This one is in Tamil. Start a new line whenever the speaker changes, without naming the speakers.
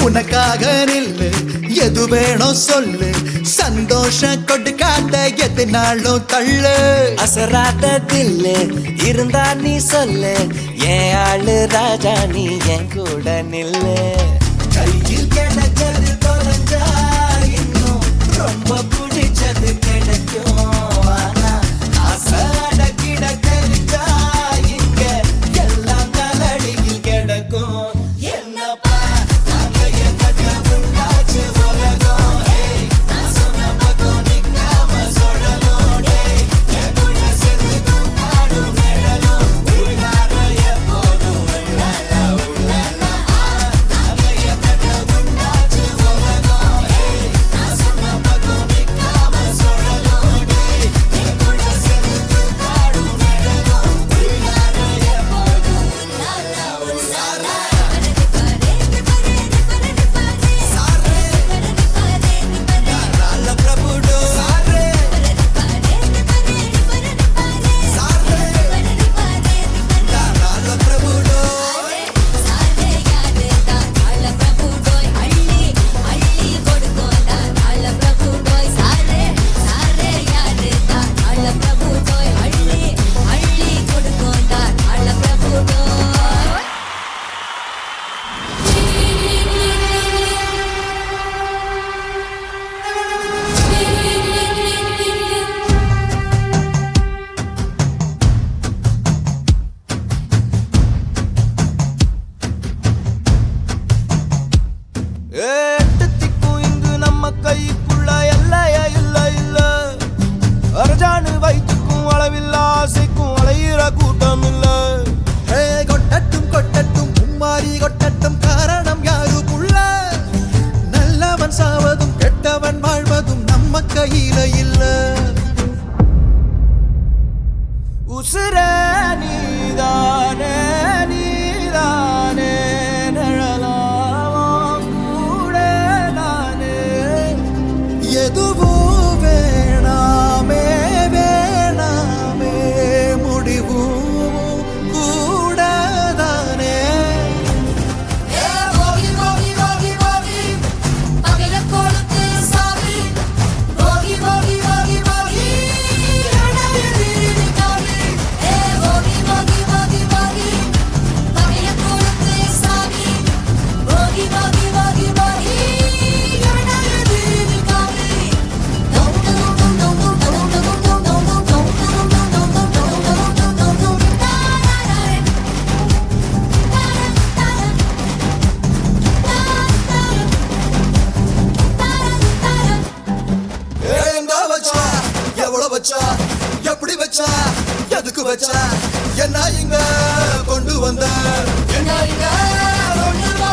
உனக்காக நில்லு எது வேணும் சொல்லு சந்தோஷம் கொடுக்காத எதுனாலும் தள்ளு
அசராத தில்லு இருந்தா நீ சொல்லு என் ஆளு ராஜா நீ என் கூட நில்லு கையில் கிடைச்சது தொலைஞ்சா இன்னும் ரொம்ப பிடிச்சது கிடைக்கும் ஆனா அசாட கிட தெரிஞ்சா இங்க எல்லாம் கலடியில் கிடக்கும் என்னப்பா நாங்க எங்க உண்டாச்சு உலகம் நான் சொன்ன பக்கம் நிக்காம சொல்லணும் என் கூட சேர்ந்து கொண்டாடும் நிழலும் உள்ளார எப்போதும் உள்ளால உள்ளால நாங்க எங்க உண்டாச்சு உலகம் நான் சொன்ன பக்கம் நிக்காம சொல்லணும் என் கூட சேர்ந்து கொண்டாடும் நிழலும் உள்ளார எப்போதும் உள்ளால உள்ளால பிரபுடோ பிரபுடோ எட்டுத்திக்கும் இங்கு நம்ம கைக்குள்ள எல்லைய இல்ல இல்ல அரஜானு வயிற்றுக்கும் அளவில்ல ஆசைக்கும் அலையிற கூட்டம் இல்ல
கொட்டட்டும் கொட்டட்டும் மும்மாரி கொட்டட்டும் காரணம் யாருக்குள்ள நல்லவன் சாவதும் கெட்டவன் வாழ்வதும் நம்ம கையில இல்ல
உசுர நீதானே நீதானே நிழலாவாம் கூட நானே
எதுவும் வேணாமே வேணாமே முடிவும் கூடதானே எங்க வச்சா எவ்வளவு வச்சா எப்படி வச்சா எதுக்கு வச்சா என்ன இங்க கொண்டு வந்த
என்ன இங்க கொண்டு வா